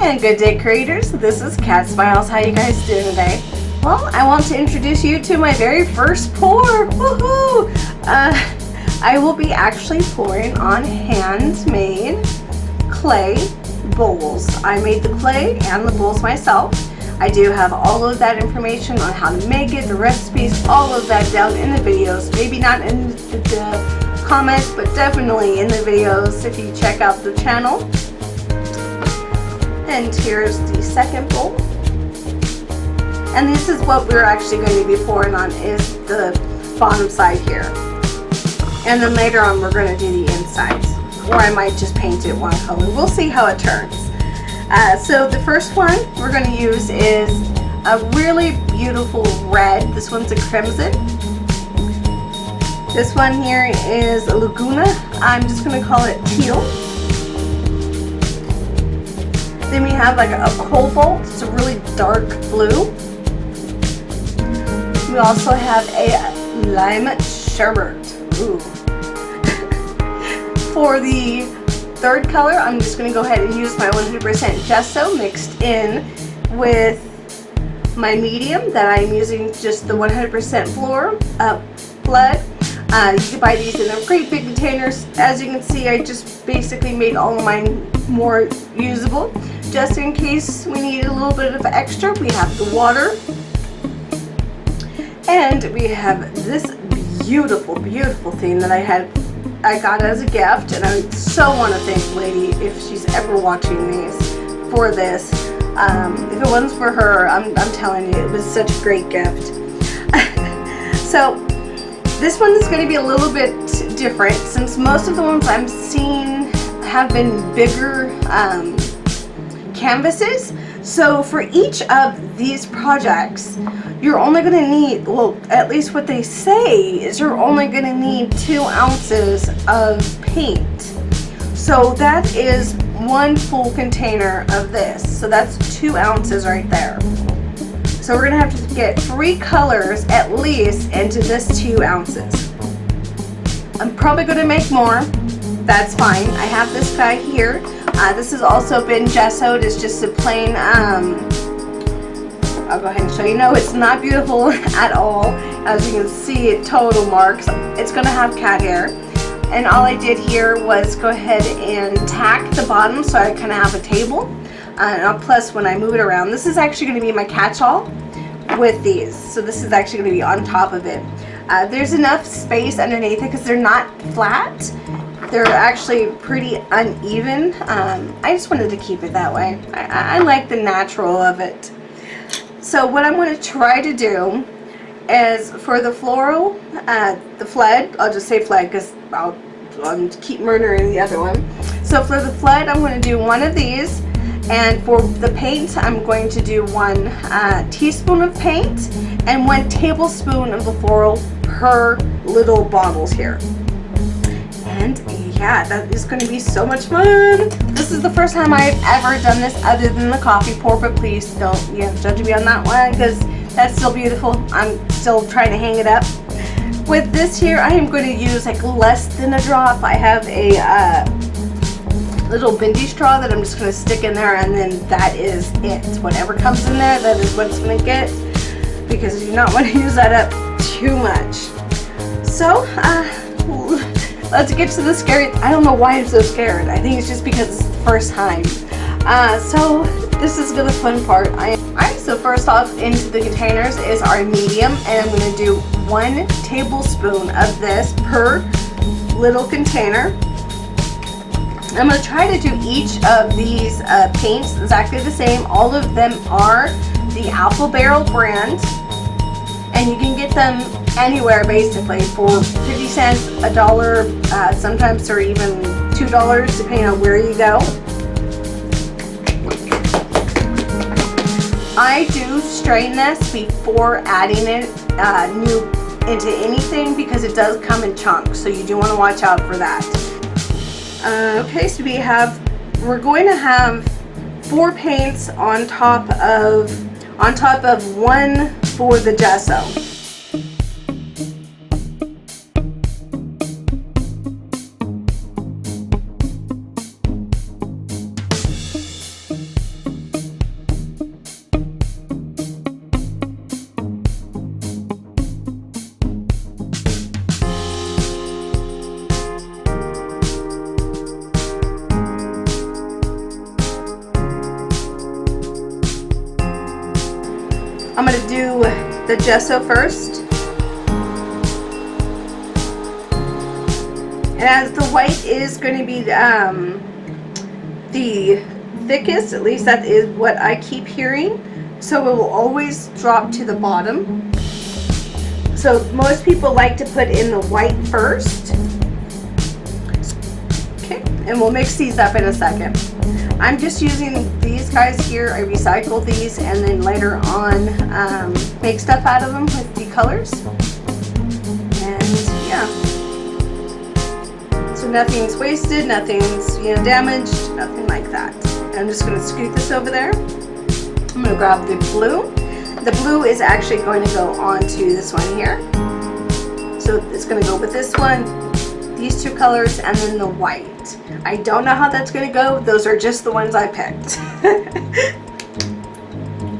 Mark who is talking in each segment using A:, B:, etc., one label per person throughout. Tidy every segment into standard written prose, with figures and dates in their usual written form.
A: And good day, creators. This is Cat Smiles. How you guys doing today? Well, I want to introduce you to my very first pour. Woohoo! I will be actually pouring on handmade clay bowls. I made the clay and the bowls myself. I do have all of that information on how to make it, the recipes, all of that down in the videos. Maybe not in the comments, but definitely in the videos if you check out the channel. And here's the second bowl. And this is what we're actually going to be pouring on, is the bottom side here. And then later on we're going to do the insides. Or I might just paint it one color. We'll see how it turns. So the first one we're going to use is a really beautiful red. This one's a crimson. This one here is a Laguna. I'm just going to call it teal. Then we have like a cobalt. It's a really dark blue. We also have a lime sherbet. Ooh. For the third color, I'm just going to go ahead and use my 100% gesso mixed in with my medium that I'm using, just the 100% blood. You can buy these in their great big containers. As you can see, I just basically made all of mine more usable. Just in case we need a little bit of extra, we have the water. And we have this beautiful, beautiful thing that I got as a gift, and I so want to thank Lady, if she's ever watching these, for this. If it wasn't for her, I'm telling you, it was such a great gift. So this one is going to be a little bit different, since most of the ones I'm seeing have been bigger canvases. So for each of these projects, you're only going to need, well, at least what they say is you're only going to need 2 ounces of paint. So that is 1 full container of this. So that's 2 ounces right there. So we're going to have to get 3 colors at least into this 2 ounces. I'm probably going to make more. That's fine. I have this guy here. This has also been gessoed. It's just a plain, I'll go ahead and show you. No, it's not beautiful at all. As you can see, it total marks. It's going to have cat hair. And all I did here was go ahead and tack the bottom so I kind of have a table. Plus, when I move it around, this is actually going to be my catch-all with these. So this is actually going to be on top of it. There's enough space underneath it because they're not flat. They're actually pretty uneven. I just wanted to keep it that way. I like the natural of it. So what I'm going to try to do is for the floral, the flood, I'll just say flood because I'll keep murdering the other one. So for the flood, I'm going to do 1 of these. And for the paint, I'm going to do 1 teaspoon of paint and 1 tablespoon of the floral per little bottles here. And yeah, that is going to be so much fun. This is the first time I've ever done this other than the coffee pour, but please don't judge me on that one because that's still beautiful. I'm still trying to hang it up. With this here, I am going to use like less than a drop. I have a little bendy straw that I'm just going to stick in there, and then that is it. Whatever comes in there, that is what it's going to get, because you do not want to use that up too much. So, let's get to the scary. I don't know why I'm so scared. I think it's just because it's the first time. So this is the fun part. Alright, so first off into the containers is our medium, and I'm going to do 1 tablespoon of this per little container. I'm going to try to do each of these paints exactly the same. All of them are the Alpha Barrel brand, and you can get them anywhere basically for 50 cents, $1, sometimes they're even $2 depending on where you go. I do strain this before adding it into anything because it does come in chunks, so you do want to watch out for that. Okay, so we're going to have 4 paints on top of 1 for the gesso. I'm going to do the gesso first. And as the white is going to be the thickest, at least that is what I keep hearing, so it will always drop to the bottom. So most people like to put in the white first. Okay, and we'll mix these up in a second. I'm just using these guys here. I recycle these and then later on make stuff out of them with the colors. And yeah, so nothing's wasted, nothing's damaged, nothing like that. And I'm just going to scoot this over there. I'm going to grab the blue. The blue is actually going to go onto this one here. So it's going to go with this one, these two colors, and then the white. I don't know how that's going to go. Those are just the ones I picked.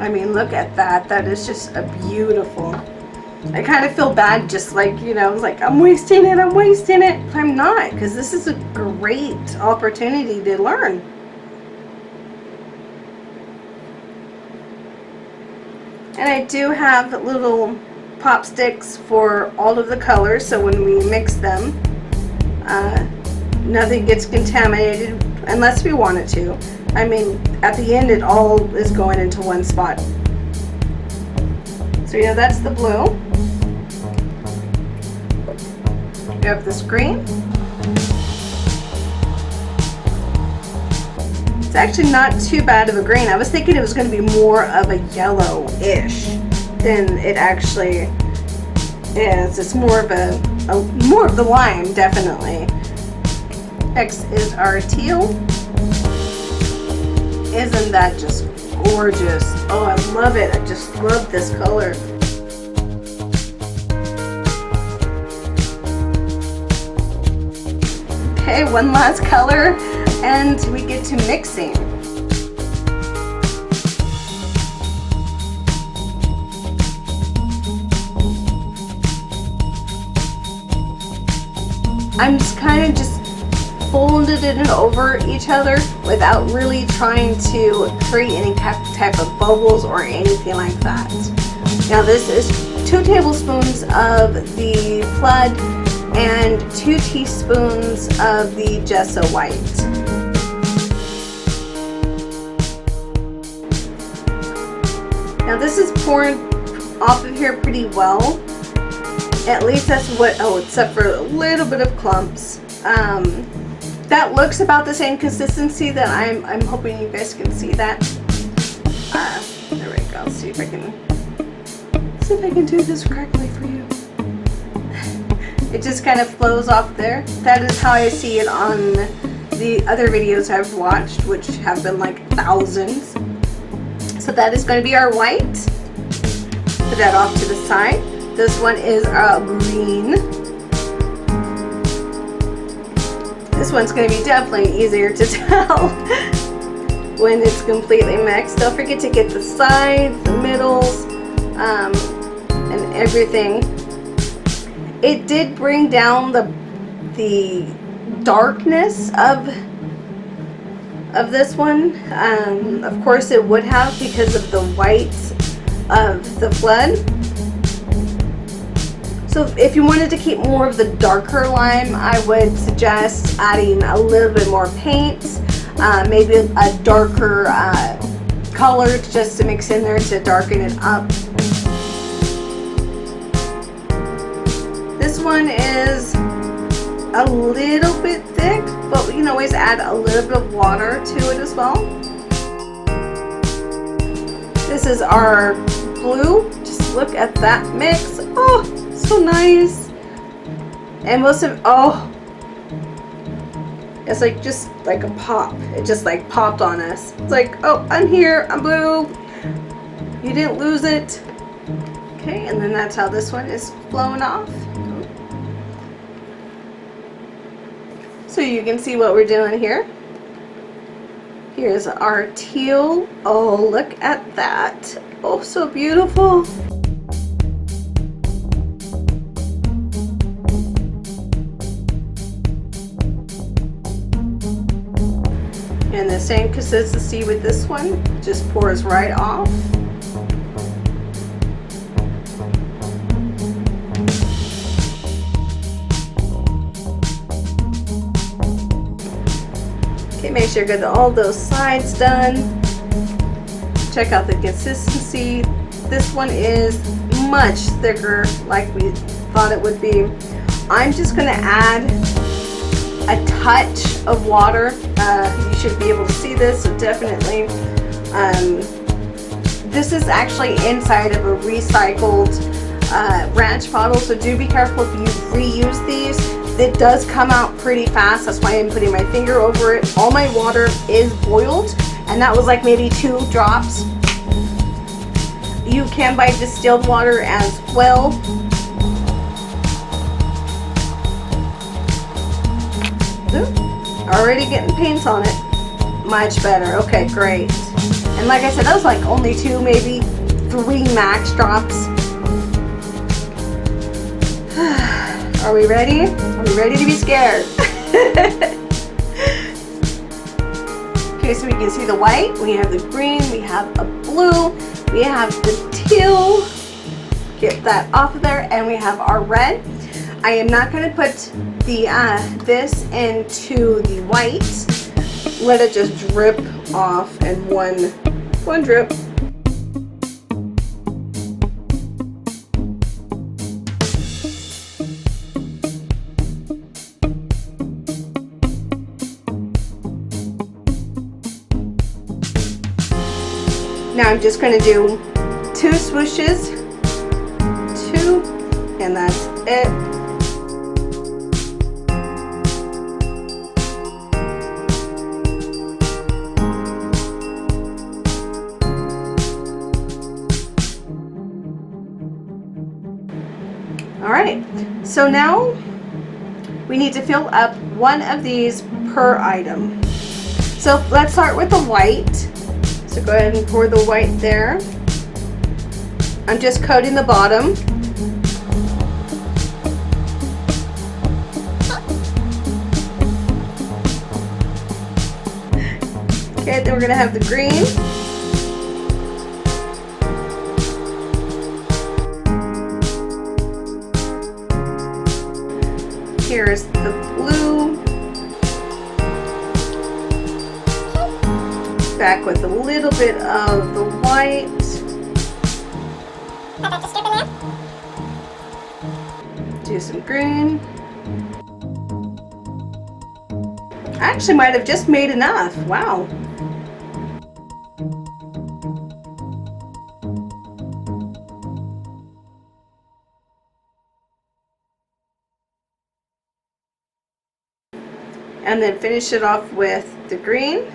A: I mean, look at that. That is just a beautiful. I kind of feel bad, just like, like I'm wasting it, But I'm not, because this is a great opportunity to learn. And I do have little pop sticks for all of the colors, so when we mix them, nothing gets contaminated unless we want it to. I mean, at the end it all is going into one spot. So yeah, that's the blue. We have this green. It's actually not too bad of a green. I was thinking it was going to be more of a yellow-ish than it actually is. It's more of more of the lime, definitely. Next is our teal. Isn't that just gorgeous? Oh, I love it. I just love this color. Okay, one last color and we get to mixing. I'm just kind of folded it over each other without really trying to create any type of bubbles or anything like that. Now this is 2 tablespoons of the Flood and 2 teaspoons of the Gesso White. Now this is pouring off of here pretty well. At least that's what, except for a little bit of clumps. That looks about the same consistency that I'm hoping you guys can see that. There we go. See if I can do this correctly for you. It just kind of flows off there. That is how I see it on the other videos I've watched, which have been like thousands. So that is going to be our white. Put that off to the side. This one is green. This one's going to be definitely easier to tell when it's completely mixed. Don't forget to get the sides, the middles, and everything. It did bring down the darkness of this one. Of course it would have because of the white of the Flood. So if you wanted to keep more of the darker lime, I would suggest adding a little bit more paint, maybe a darker color just to mix in there to darken it up. This one is a little bit thick, but we can always add a little bit of water to it as well. This is our blue. Just look at that mix. Oh, so nice. And most of, it's like just like a pop. It just like popped on us. It's like, oh, I'm here, I'm blue. You didn't lose it. Okay, and then that's how this one is flowing off. So you can see what we're doing here. Here's our teal. Oh, look at that. Oh, so beautiful. And the same consistency with this one, just pours right off. make sure you get all those sides done. Check out the consistency. This one is much thicker like we thought it would be. I'm just gonna add a touch of water. You should be able to see this, so definitely. This is actually inside of a recycled ranch bottle, so do be careful if you reuse these. It does come out pretty fast. That's why I'm putting my finger over it. All my water is boiled, and that was like maybe 2 drops. You can buy distilled water as well. Ooh, already getting paint on it. Much better. Okay, great. And like I said, that was like only 2, maybe 3 max drops. Are we ready? Are we ready to be scared? Okay, so we can see the white, we have the green, we have a blue, we have the teal. Get that off of there, and we have our red. I am not going to put the this into the white. Let it just drip off in one drip. Now I'm just going to do 2 swooshes, 2, and that's it. All right, so now we need to fill up 1 of these per item. So let's start with the white. So go ahead and pour the white there. I'm just coating the bottom. Okay, then we're gonna have the green. Here's the blue. Back with a little bit of the white. Do some green. I actually might have just made enough. Wow. And then finish it off with the green.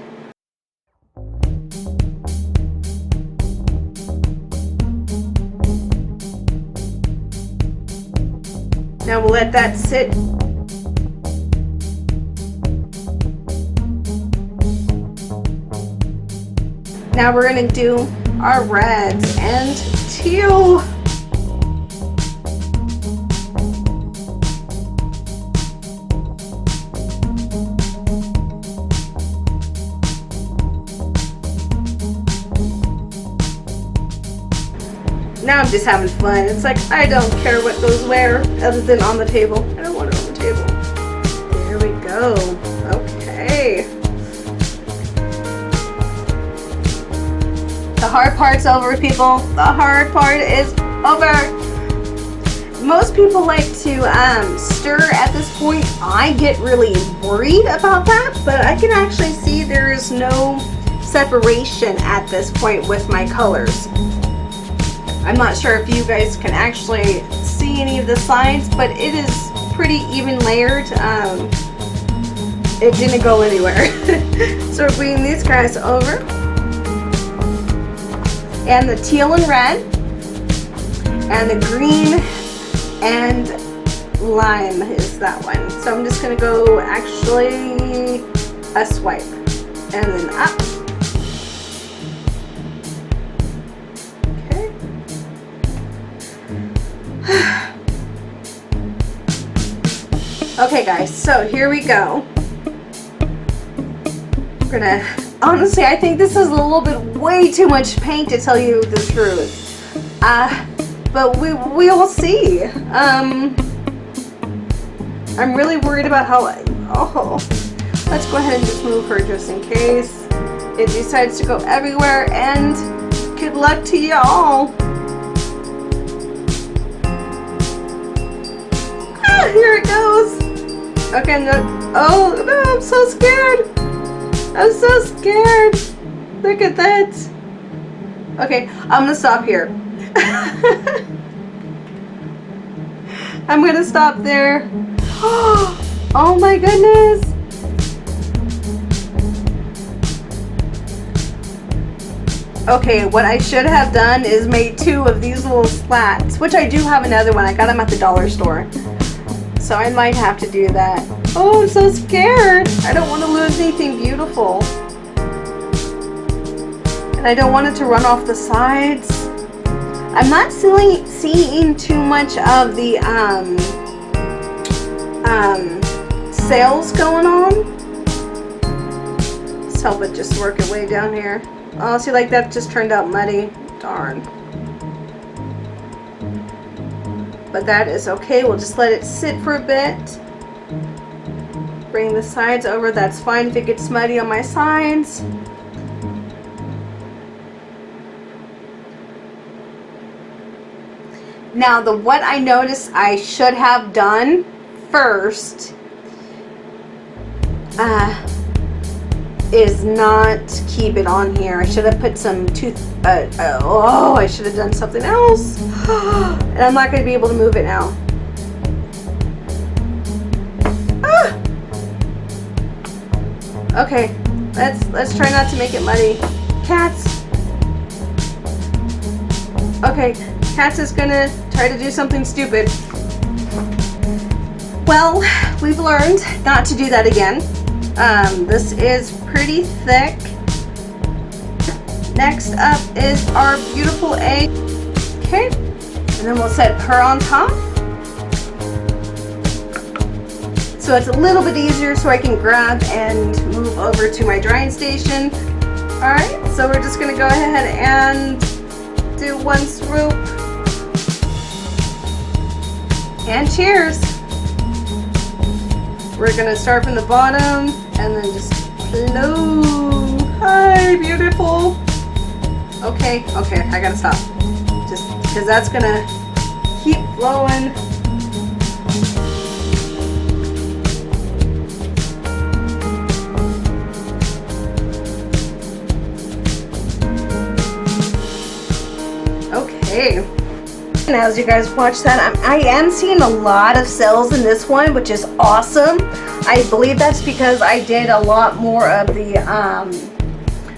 A: Now we'll let that sit. Now we're going to do our reds and teal. Now I'm just having fun. It's like, I don't care what goes where other than on the table. I don't want it on the table. There we go. Okay. The hard part's over, people. The hard part is over. Most people like to stir at this point. I get really worried about that, but I can actually see there is no separation at this point with my colors. I'm not sure if you guys can actually see any of the sides, but it is pretty even layered. It didn't go anywhere. So we're bringing these guys over. And the teal and red. And the green and lime is that one. So I'm just going to go actually a swipe. And then up. Okay guys, so here we go. We're gonna, honestly, I think this is a little bit way too much paint to tell you the truth. But we will see. I'm really worried about how, Let's go ahead and just move her just in case it decides to go everywhere, and good luck to y'all. Ah, here it goes. Okay, no. Oh no, I'm so scared. I'm so scared. Look at that. Okay, I'm gonna stop here. I'm gonna stop there. Oh my goodness. Okay, what I should have done is made 2 of these little slats, which I do have another one. I got them at the dollar store. So I might have to do that. Oh, I'm so scared. I don't want to lose anything beautiful. And I don't want it to run off the sides. I'm not seeing too much of the sails going on. Let's help it just work its way down here. Oh, see, like that just turned out muddy. Darn. But that is okay. We'll just let it sit for a bit. Bring the sides over. That's fine if it gets muddy on my sides. Now, what I noticed I should have done first is not keep it on here. I should have put some I should have done something else. And I'm not going to be able to move it now. Ah! Okay, let's try not to make it muddy. Cats. Okay, Cats is gonna try to do something stupid. Well, we've learned not to do that again. This is pretty thick. Next up is our beautiful egg. Okay, and then we'll set her on top. So it's a little bit easier so I can grab and move over to my drying station. Alright, so we're just going to go ahead and do one swoop. And cheers! We're going to start from the bottom and then just flow. Hi, beautiful! Okay, I gotta stop. Just because that's going to keep flowing. Okay. And as you guys watch that, I am seeing a lot of cells in this one, which is awesome. I believe that's because I did a lot more of the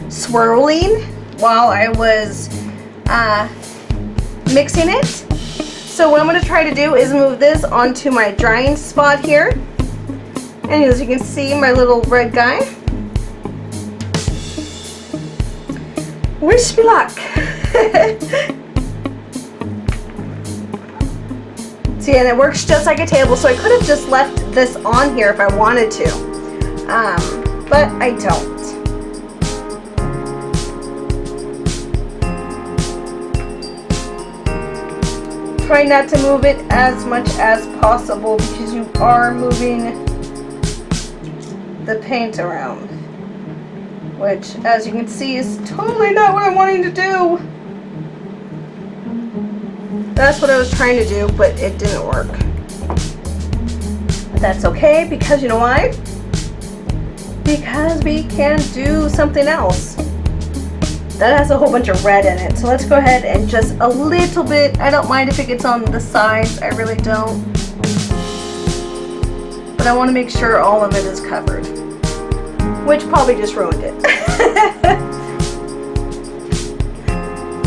A: swirling while I was mixing it. So what I'm going to try to do is move this onto my drying spot here. And as you can see, my little red guy. Wish me luck. See, and it works just like a table, so I could have just left this on here if I wanted to, but I don't. Try not to move it as much as possible because you are moving the paint around, which, as you can see, is totally not what I'm wanting to do. That's what I was trying to do, but it didn't work. But that's okay, because you know why? Because we can do something else. That has a whole bunch of red in it. So let's go ahead and just a little bit. I don't mind if it gets on the sides. I really don't. But I want to make sure all of it is covered. Which probably just ruined it.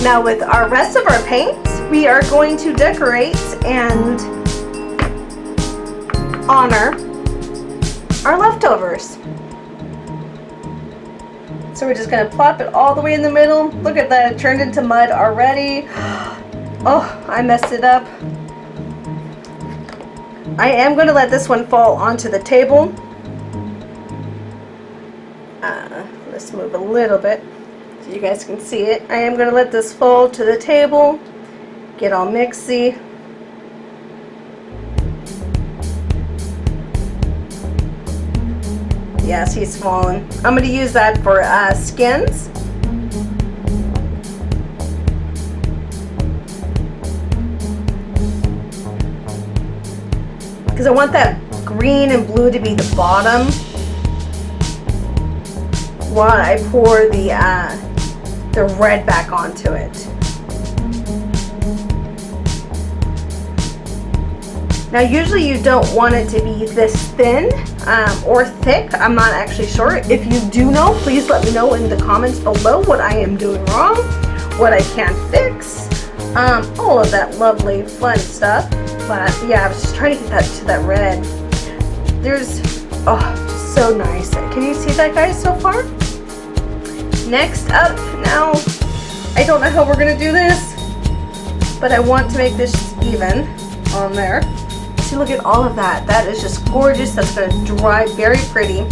A: Now with our rest of our paint, we are going to decorate and honor our leftovers. So we're just going to plop it all the way in the middle. Look at that, it turned into mud already. Oh, I messed it up. I am going to let this one fall onto the table. Let's move a little bit so you guys can see it. I am going to let this fall to the table. Get all mixy. Yes, he's fallen. I'm going to use that for skins. Because I want that green and blue to be the bottom while I pour the red back onto it. Now usually you don't want it to be this thin or thick. I'm not actually sure. If you do know, please let me know in the comments below what I am doing wrong, what I can fix, all of that lovely fun stuff. But yeah, I was just trying to get that to that red. There's, oh, so nice. Can you see that, guys, so far? Next up, now, I don't know how we're gonna do this, but I want to make this even on there. See, look at all of that. That is just gorgeous. That's going to dry very pretty.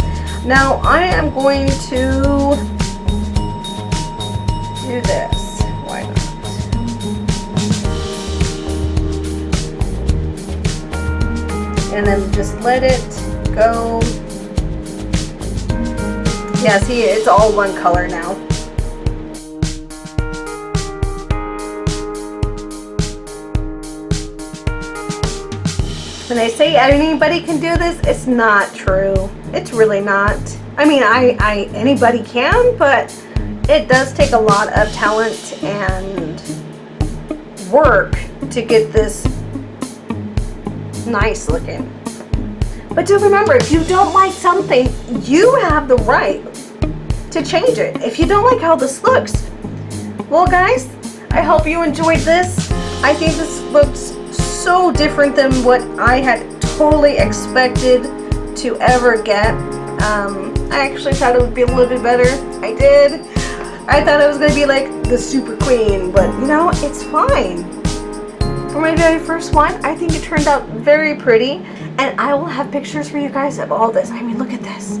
A: Now I am going to do this. Why not? And then just let it go. Yeah, see, it's all one color now. When they say anybody can do this, it's not true. It's really not. I mean, anybody can, but it does take a lot of talent and work to get this nice looking. But do remember, if you don't like something, you have the right to change it. If you don't like how this looks, well, guys, I hope you enjoyed this. I think this looks so different than what I had totally expected to ever get. I actually thought it would be a little bit better. I did. I thought it was going to be like the super queen, but you know, it's fine. For my very first one, I think it turned out very pretty, and I will have pictures for you guys of all this. I mean, look at this.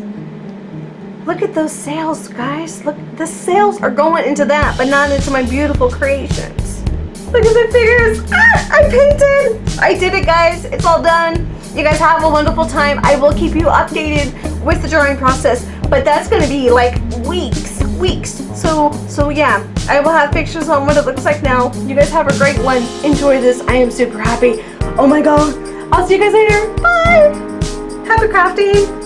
A: Look at those sails, guys. Look, the sails are going into that, but not into my beautiful creations. Look at the figures. I painted. I did it, guys. It's all done. You guys have a wonderful time. I will keep you updated with the drawing process, but that's going to be like weeks. So yeah, I will have pictures on what it looks like now. You guys have a great one. Enjoy this. I am super happy. Oh my God. I'll see you guys later. Bye. Happy crafting.